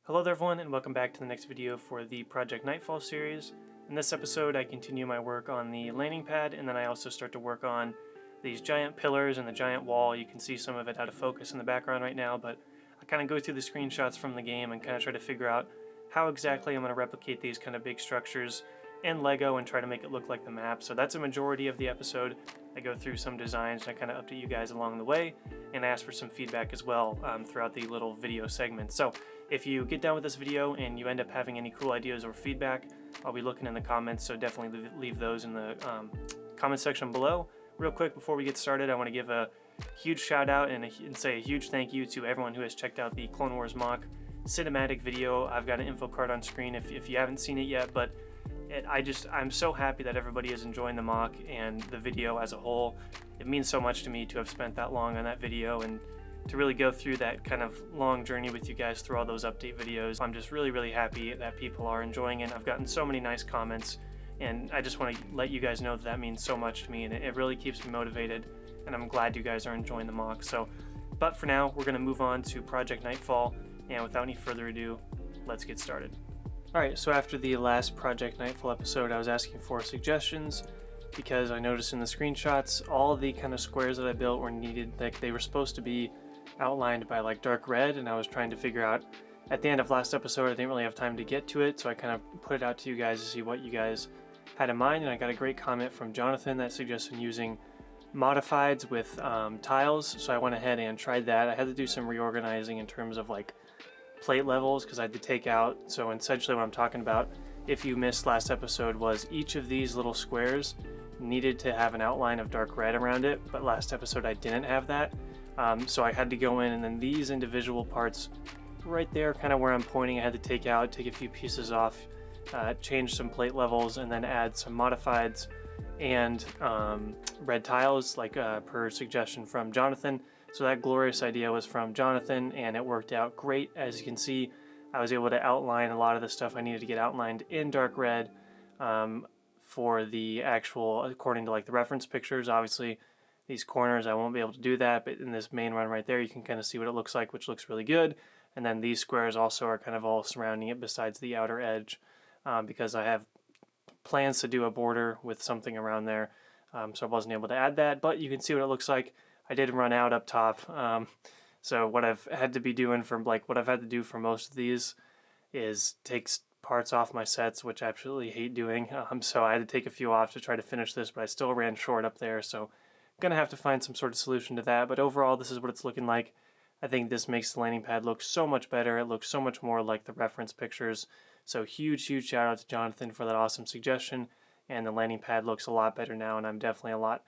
Hello there everyone, and welcome back to the next video for the Project Knightfall series. In this episode I continue my work on the landing pad, and then I also start to work on these giant pillars and the giant wall. You can see some of it out of focus in the background right now, but I kind of go through the screenshots from the game and kind of try to figure out how exactly I'm going to replicate these kind of big structures in Lego and try to make it look like the map. So that's a majority of the episode. I go through some designs and I kind of update you guys along the way and ask for some feedback as well throughout the little video segments. So if you get done with this video and you end up having any cool ideas or feedback, I'll be looking in the comments, so definitely leave those in the comment section below. Real quick before we get started, I want to give a huge shout out and say a huge thank you to everyone who has checked out the Clone Wars MOC cinematic video. I've got an info card on screen if you haven't seen it yet, but I'm so happy that everybody is enjoying the MOC and the video as a whole. It means so much to me to have spent that long on that video and to really go through that kind of long journey with you guys through all those update videos. I'm just really happy that people are enjoying it. I've gotten so many nice comments, and I just want to let you guys know that that means so much to me, and it really keeps me motivated, and I'm glad you guys are enjoying the MOC. So, but for now, we're going to move on to Project Knightfall, and without any further ado, let's get started. Alright, so after the last Project Knightfall episode, I was asking for suggestions because I noticed in the screenshots all of the kind of squares that I built were needed, like they were supposed to be outlined by like dark red, and I was trying to figure out at the end of last episode I didn't really have time to get to it, so I kind of put it out to you guys to see what you guys had in mind, and I got a great comment from Jonathan that suggested using modifieds with tiles, so I went ahead and tried that. I had to do some reorganizing in terms of like plate levels because I had to take out, so essentially what I'm talking about, if you missed last episode, was each of these little squares needed to have an outline of dark red around it, but last episode I didn't have that. So I had to go in, and then these individual parts right there, kind of where I'm pointing, I had to take out, take a few pieces off, change some plate levels, and then add some modifieds and red tiles like per suggestion from Jonathan. So that glorious idea was from Jonathan, and it worked out great. As you can see, I was able to outline a lot of the stuff I needed to get outlined in dark red for the actual, according to like the reference pictures. Obviously these corners I won't be able to do that, but in this main one right there you can kind of see what it looks like, which looks really good. And then these squares also are kind of all surrounding it besides the outer edge, because I have plans to do a border with something around there, so I wasn't able to add that, but you can see what it looks like. I did run out up top, so what I've had to be doing for what I've had to do for most of these is take parts off my sets, which I absolutely hate doing. So I had to take a few off to try to finish this, but I still ran short up there, so I'm gonna have to find some sort of solution to that. But overall, this is what it's looking like. I think this makes the landing pad look so much better. It looks so much more like the reference pictures. So huge shout out to Jonathan for that awesome suggestion, and the landing pad looks a lot better now, and I'm definitely a lot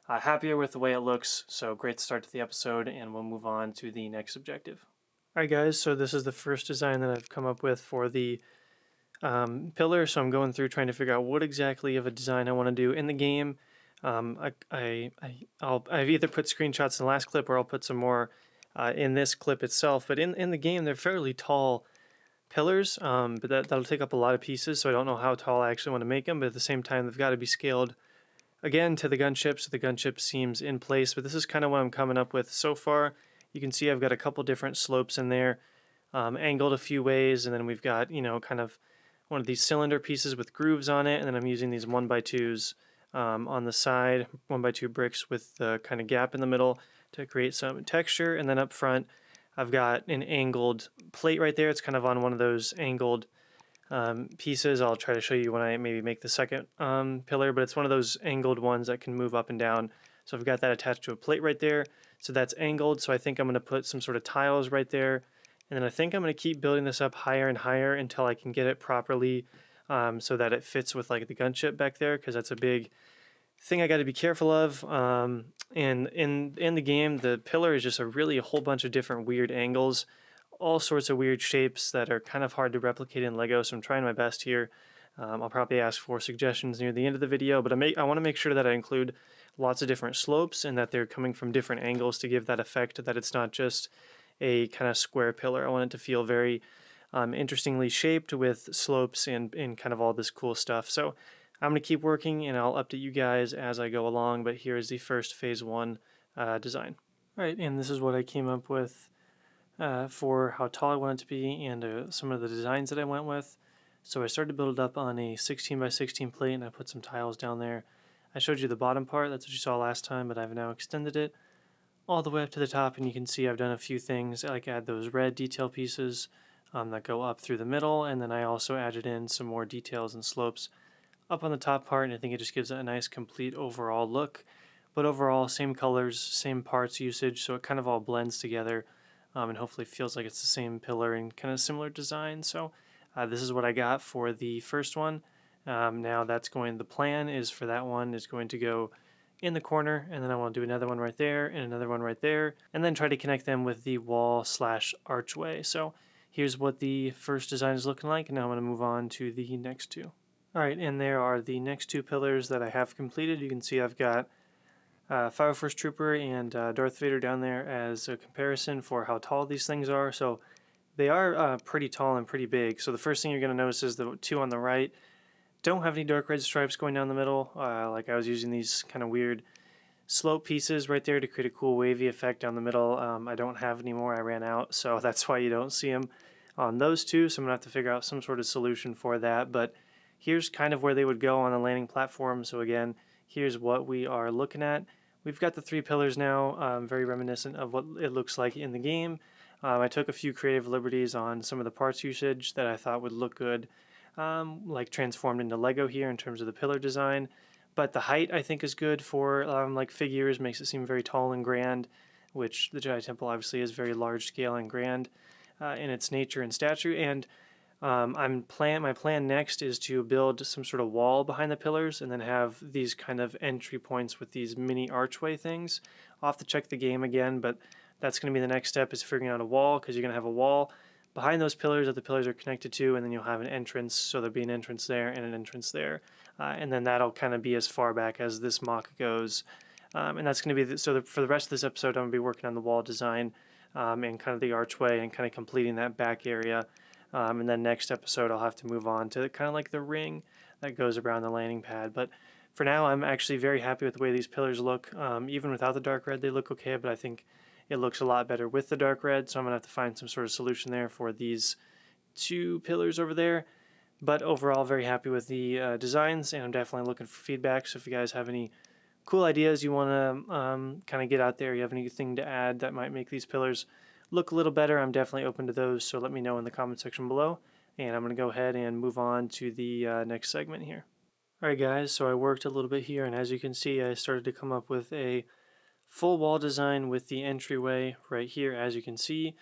happier with the way it looks. So great start to the episode, and we'll move on to the next objective. Alright guys, so this is the first design that I've come up with for the pillar, so I'm going through trying to figure out what exactly of a design I want to do in the game. I've either put screenshots in the last clip or I'll put some more in this clip itself, but in the game they're fairly tall pillars, but that'll take up a lot of pieces, so I don't know how tall I actually want to make them, but at the same time they've got to be scaled again to the gunship, so the gunship seems in place. But this is kind of what I'm coming up with so far. You can see I've got a couple different slopes in there, angled a few ways, and then we've got, kind of one of these cylinder pieces with grooves on it, and then I'm using these 1x2s on the side, 1x2 bricks with the kind of gap in the middle to create some texture. And then up front I've got an angled plate right there. It's kind of on one of those angled pieces. I'll try to show you when I maybe make the second pillar, but it's one of those angled ones that can move up and down. So I've got that attached to a plate right there, so that's angled. So I think I'm going to put some sort of tiles right there, and then I think I'm going to keep building this up higher and higher until I can get it properly so that it fits with like the gunship back there, because that's a big thing I got to be careful of. And in the game, the pillar is just a whole bunch of different weird angles, all sorts of weird shapes that are kind of hard to replicate in Lego, so I'm trying my best here. I'll probably ask for suggestions near the end of the video, but I want to make sure that I include lots of different slopes and that they're coming from different angles to give that effect that it's not just a kind of square pillar. I want it to feel very interestingly shaped with slopes and kind of all this cool stuff. So I'm going to keep working, and I'll update you guys as I go along, but here is the first phase 1 design. All right, and this is what I came up with for how tall I want it to be and some of the designs that I went with. So I started to build it up on a 16 by 16 plate, and I put some tiles down there. I showed you the bottom part, that's what you saw last time, but I've now extended it all the way up to the top, and you can see I've done a few things, like add those red detail pieces that go up through the middle, and then I also added in some more details and slopes up on the top part, and I think it just gives it a nice complete overall look. But overall, same colors, same parts usage, so it kind of all blends together, and hopefully feels like it's the same pillar and kind of similar design. So this is what I got for the first one. Now the plan is for that one is going to go in the corner, and then I want to do another one right there and another one right there, and then try to connect them with the wall slash archway. So here's what the first design is looking like, and now I'm going to move on to the next two. Alright, and there are the next two pillars that I have completed. You can see I've got Fire Force Trooper and Darth Vader down there as a comparison for how tall these things are. So they are pretty tall and pretty big. So the first thing you're going to notice is the two on the right don't have any dark red stripes going down the middle. Like I was using these kind of weird slope pieces right there to create a cool wavy effect down the middle. I don't have any more. I ran out, so that's why you don't see them on those two. So I'm going to have to figure out some sort of solution for that. But here's kind of where they would go on the landing platform. So again, here's what we are looking at. We've got the three pillars now, very reminiscent of what it looks like in the game. I took a few creative liberties on some of the parts usage that I thought would look good, like transformed into Lego here in terms of the pillar design. But the height I think is good for like figures, makes it seem very tall and grand, which the Jedi Temple obviously is very large scale and grand in its nature and stature. And my plan next is to build some sort of wall behind the pillars and then have these kind of entry points with these mini archway things. I'll have to check the game again, but that's going to be the next step, is figuring out a wall, because you're going to have a wall behind those pillars that the pillars are connected to, and then you'll have an entrance, so there'll be an entrance there and an entrance there. And then that'll kind of be as far back as this MOC goes. And that's going to be, for the rest of this episode, I'm going to be working on the wall design and kind of the archway and kind of completing that back area. And then next episode, I'll have to move on to kind of like the ring that goes around the landing pad. But for now, I'm actually very happy with the way these pillars look. Even without the dark red, they look okay, but I think it looks a lot better with the dark red, so I'm going to have to find some sort of solution there for these two pillars over there. But overall, very happy with the designs, and I'm definitely looking for feedback. So if you guys have any cool ideas you want to kind of get out there, you have anything to add that might make these pillars look a little better, I'm definitely open to those. So let me know in the comment section below, and I'm going to go ahead and move on to the next segment here. Alright guys, so I worked a little bit here, and as you can see, I started to come up with a full wall design with the entryway right here, as you can see.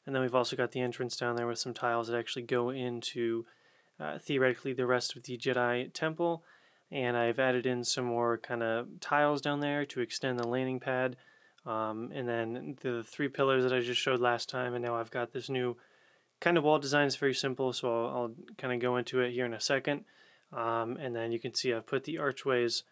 And then we've also got the entrance down there with some tiles that actually go into theoretically the rest of the Jedi Temple. And I've added in some more kind of tiles down there to extend the landing pad. And then the three pillars that I just showed last time, and now I've got this new kind of wall design. It's very simple, so I'll kind of go into it here in a second. And then you can see I've put the archways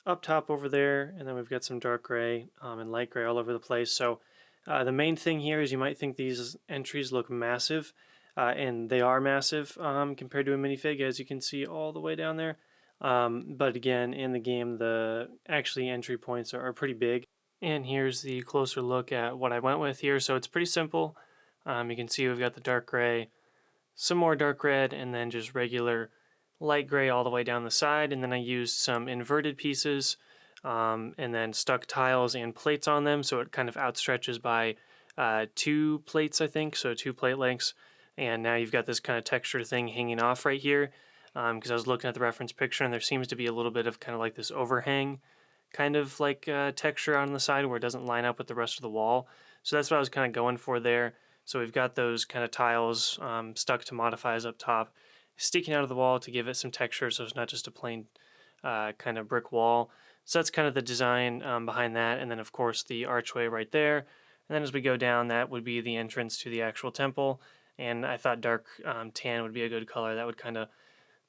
up top over there, and then we've got some dark gray and light gray all over the place. So the main thing here is you might think these entries look massive, and they are massive compared to a minifig, as you can see all the way down there. But again, in the game, the actually entry points are pretty big. And here's the closer look at what I went with here. So it's pretty simple. You can see we've got the dark gray, some more dark red, and then just regular light gray all the way down the side. And then I used some inverted pieces and then stuck tiles and plates on them, so it kind of outstretches by 2 plates, I think, so 2 plate lengths. And now you've got this kind of texture thing hanging off right here, because I was looking at the reference picture, and there seems to be a little bit of kind of like this overhang kind of like texture on the side where it doesn't line up with the rest of the wall. So that's what I was kind of going for there. So we've got those kind of tiles stuck to modifies up top, sticking out of the wall to give it some texture, so it's not just a plain kind of brick wall. So that's kind of the design behind that. And then of course the archway right there. And then as we go down, that would be the entrance to the actual temple. And I thought dark tan would be a good color. That would kind of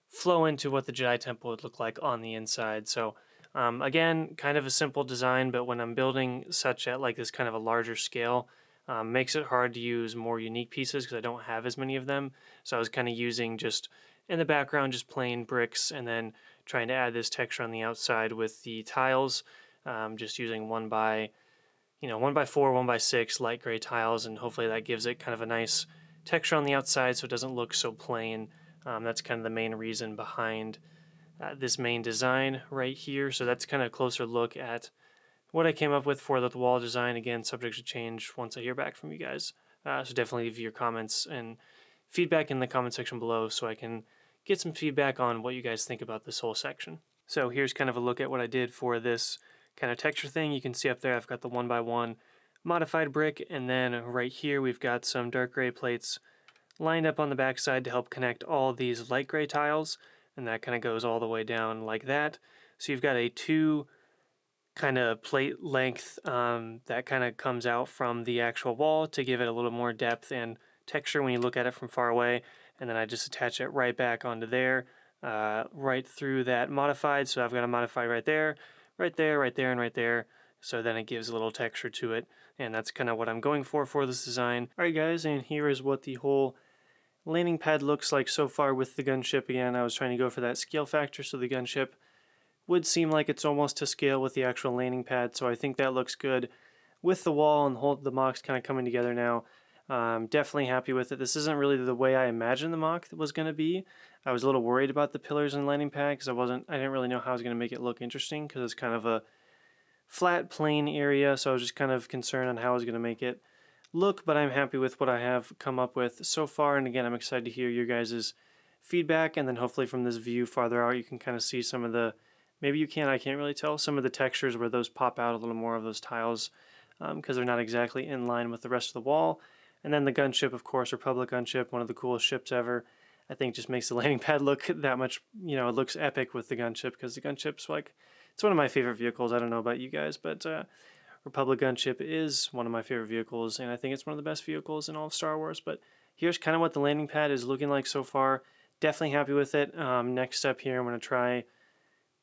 flow into what the Jedi Temple would look like on the inside. So again, kind of a simple design, but when I'm building such at like this kind of a larger scale, makes it hard to use more unique pieces because I don't have as many of them. So I was kind of using just in the background, just plain bricks, and then trying to add this texture on the outside with the tiles, just using 1 by 1x4, 1x6 light gray tiles, and hopefully that gives it kind of a nice texture on the outside so it doesn't look so plain. That's kind of the main reason behind this main design right here. So that's kind of a closer look at what I came up with for the wall design. Again, subject to change once I hear back from you guys. So definitely leave your comments and feedback in the comment section below so I can get some feedback on what you guys think about this whole section. So here's kind of a look at what I did for this kind of texture thing. You can see up there I've got the 1x1 modified brick, and then right here we've got some dark gray plates lined up on the back side to help connect all these light gray tiles, and that kind of goes all the way down like that. So you've got a 2 kind of plate length that kind of comes out from the actual wall to give it a little more depth and texture when you look at it from far away, and then I just attach it right back onto there, right through that modified. So I've got a modified right there, right there, right there, and right there. So then it gives a little texture to it, and that's kind of what I'm going for this design. Alright guys, and here is what the whole landing pad looks like so far with the gunship. Again, I was trying to go for that scale factor, so the gunship would seem like it's almost to scale with the actual landing pad, so I think that looks good with the wall and the MOC's kind of coming together now. Definitely happy with it. This isn't really the way I imagined the MOC was going to be. I was a little worried about the pillars and landing pad because I didn't really know how I was going to make it look interesting because it's kind of a flat plain area, so I was just kind of concerned on how I was going to make it look, but I'm happy with what I have come up with so far. And again, I'm excited to hear your guys' feedback, and then hopefully from this view farther out you can kind of see some of the, maybe you can, I can't really tell, some of the textures where those pop out a little more of those tiles because they're not exactly in line with the rest of the wall. And then the gunship, of course, Republic gunship, one of the coolest ships ever. I think just makes the landing pad look that much, it looks epic with the gunship because the gunship's like, it's one of my favorite vehicles. I don't know about you guys, but Republic gunship is one of my favorite vehicles, and I think it's one of the best vehicles in all of Star Wars. But here's kind of what the landing pad is looking like so far. Definitely happy with it. Next step here, I'm going to try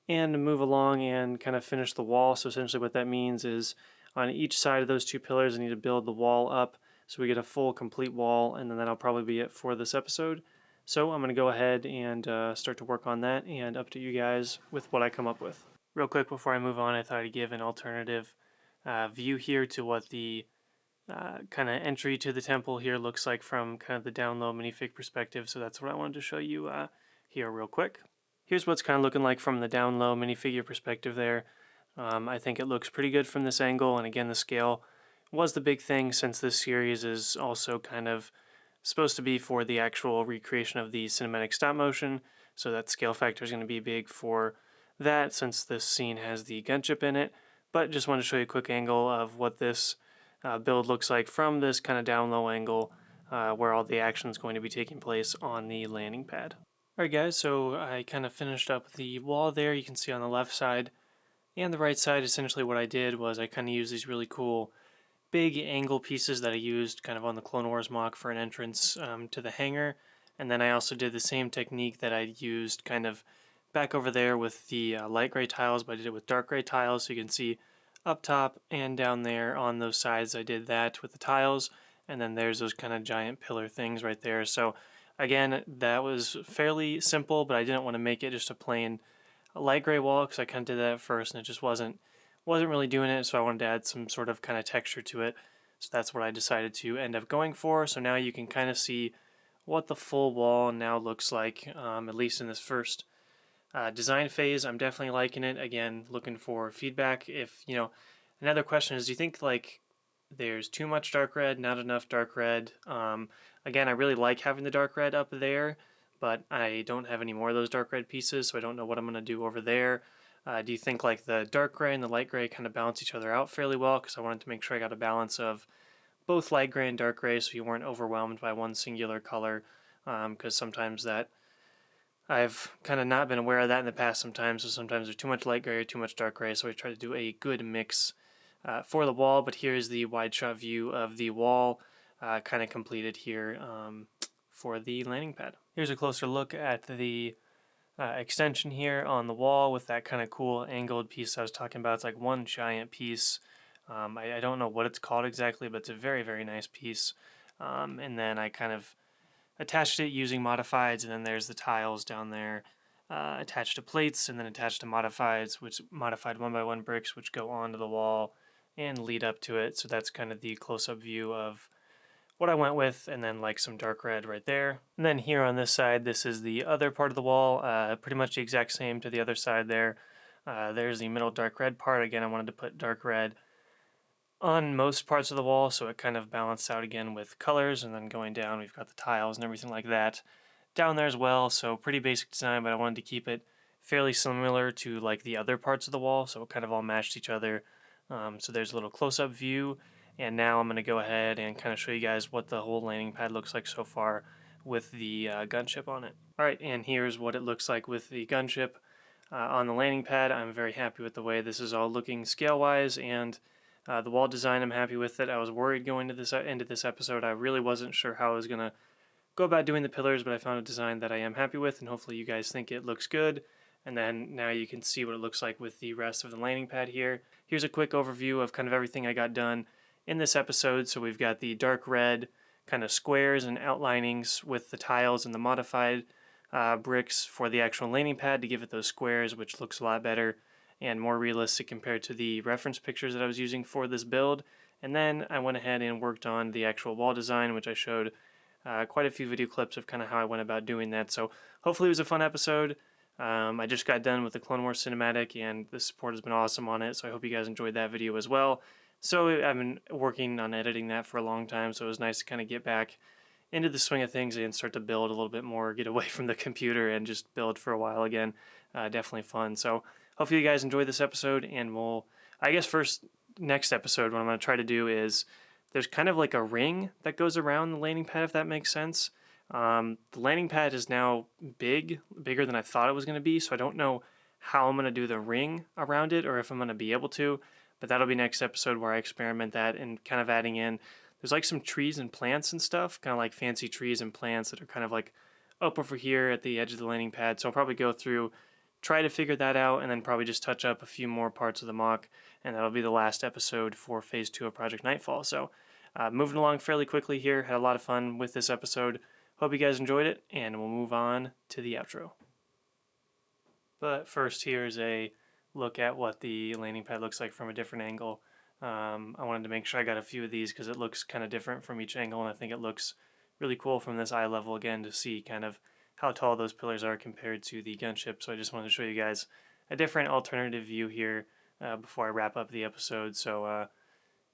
and move along and kind of finish the wall. So essentially what that means is on each side of those 2 pillars, I need to build the wall up so we get a full complete wall, and then that'll probably be it for this episode. So I'm going to go ahead and start to work on that and update you guys with what I come up with. Real quick before I move on, I thought I'd give an alternative view here to what the kind of entry to the temple here looks like from kind of the down low minifig perspective. So that's what I wanted to show you here real quick. Here's what's kind of looking like from the down low minifigure perspective there. I think it looks pretty good from this angle, and again the scale was the big thing since this series is also kind of supposed to be for the actual recreation of the cinematic stop motion, so that scale factor is going to be big for that since this scene has the gunship in it. But just wanted to show you a quick angle of what this build looks like from this kind of down low angle where all the action is going to be taking place on the landing pad. Alright guys, so I kind of finished up the wall there. You can see on the left side and the right side essentially what I did was I kind of used these really cool big angle pieces that I used kind of on the Clone Wars MOC for an entrance to the hangar, and then I also did the same technique that I used kind of back over there with the light gray tiles, but I did it with dark gray tiles, so you can see up top and down there on those sides I did that with the tiles, and then there's those kind of giant pillar things right there. So again, that was fairly simple, but I didn't want to make it just a plain light gray wall because I kind of did that at first and it just wasn't really doing it, so I wanted to add some sort of kind of texture to it. So that's what I decided to end up going for. So now you can kind of see what the full wall now looks like, at least in this first design phase. I'm definitely liking it. Again, looking for feedback. If, another question is, do you think like there's too much dark red, not enough dark red? Again, I really like having the dark red up there, but I don't have any more of those dark red pieces, so I don't know what I'm going to do over there. Do you think like the dark gray and the light gray kind of balance each other out fairly well? Because I wanted to make sure I got a balance of both light gray and dark gray so you weren't overwhelmed by one singular color, because sometimes that I've kind of not been aware of that in the past sometimes, so sometimes there's too much light gray or too much dark gray, so I try to do a good mix for the wall. But here's the wide shot view of the wall kind of completed here for the landing pad. Here's a closer look at the extension here on the wall with that kind of cool angled piece I was talking about. It's like one giant piece. I don't know what it's called exactly, but it's a very, very nice piece. And then I kind of attached it using modifieds, and then there's the tiles down there attached to plates, and then attached to modifieds, which modified 1x1 bricks, which go onto the wall and lead up to it. So that's kind of the close-up view of what I went with, and then like some dark red right there. And then here on this side, this is the other part of the wall, pretty much the exact same to the other side there. There's the middle dark red part. Again, I wanted to put dark red on most parts of the wall, so it kind of balanced out again with colors. And then going down, we've got the tiles and everything like that down there as well. So pretty basic design, but I wanted to keep it fairly similar to like the other parts of the wall, so it kind of all matched each other. So there's a little close-up view, and now I'm going to go ahead and kind of show you guys what the whole landing pad looks like so far with the gunship on it. Alright, and here's what it looks like with the gunship on the landing pad. I'm very happy with the way this is all looking scale-wise, and the wall design, I'm happy with it. I was worried going into this episode. I really wasn't sure how I was going to go about doing the pillars, but I found a design that I am happy with, and hopefully you guys think it looks good. And then now you can see what it looks like with the rest of the landing pad here. Here's a quick overview of kind of everything I got done in this episode. So we've got the dark red kind of squares and outlinings with the tiles and the modified bricks for the actual landing pad to give it those squares, which looks a lot better and more realistic compared to the reference pictures that I was using for this build. And then I went ahead and worked on the actual wall design, which I showed quite a few video clips of kind of how I went about doing that. So hopefully it was a fun episode. I just got done with the Clone Wars cinematic, and the support has been awesome on it, so I hope you guys enjoyed that video as well. So I've been working on editing that for a long time, so it was nice to kind of get back into the swing of things and start to build a little bit more, get away from the computer and just build for a while again. Definitely fun. So hopefully you guys enjoyed this episode, and I guess next episode, what I'm going to try to do is, there's kind of like a ring that goes around the landing pad, if that makes sense. The landing pad is now bigger than I thought it was going to be, so I don't know how I'm going to do the ring around it or if I'm going to be able to, but that'll be next episode where I experiment that and kind of adding in, there's like some trees and plants and stuff, kind of like fancy trees and plants that are kind of like up over here at the edge of the landing pad, so I'll probably go through, try to figure that out, and then probably just touch up a few more parts of the MOC, and that'll be the last episode for Phase 2 of Project Knightfall. So moving along fairly quickly here, had a lot of fun with this episode. Hope you guys enjoyed it, and we'll move on to the outro. But first, here's a look at what the landing pad looks like from a different angle. I wanted to make sure I got a few of these because it looks kind of different from each angle, and I think it looks really cool from this eye level again to see kind of how tall those pillars are compared to the gunship. So I just wanted to show you guys a different alternative view here before I wrap up the episode. So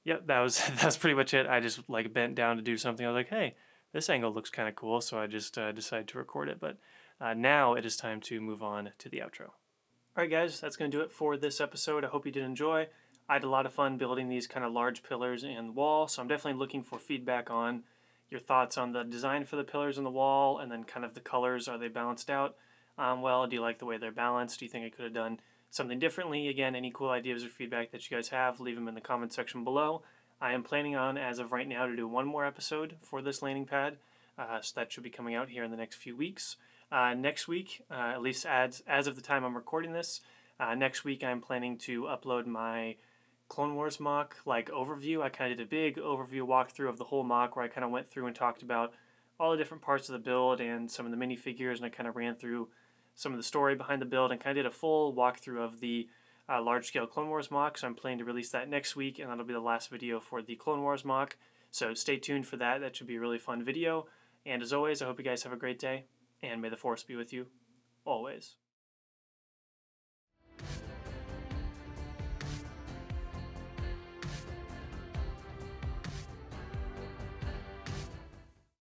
yep, that's pretty much it. I just like bent down to do something. I was like, hey, this angle looks kind of cool, so I just decided to record it. But now it is time to move on to the outro. Alright guys, that's going to do it for this episode. I hope you did enjoy. I had a lot of fun building these kind of large pillars and wall, so I'm definitely looking for feedback on your thoughts on the design for the pillars and the wall, and then kind of the colors. Are they balanced out well? Do you like the way they're balanced? Do you think I could have done something differently? Again, any cool ideas or feedback that you guys have, leave them in the comment section below. I am planning on, as of right now, to do one more episode for this landing pad, so that should be coming out here in the next few weeks. Next week, at least as of the time I'm recording this, next week I'm planning to upload my Clone Wars MOC overview. I kind of did a big overview walkthrough of the whole MOC where I kind of went through and talked about all the different parts of the build and some of the minifigures, and I kind of ran through some of the story behind the build and kind of did a full walkthrough of the large-scale Clone Wars MOC, so I'm planning to release that next week, and that'll be the last video for the Clone Wars MOC, so stay tuned for that. That should be a really fun video, and as always, I hope you guys have a great day, and may the Force be with you always.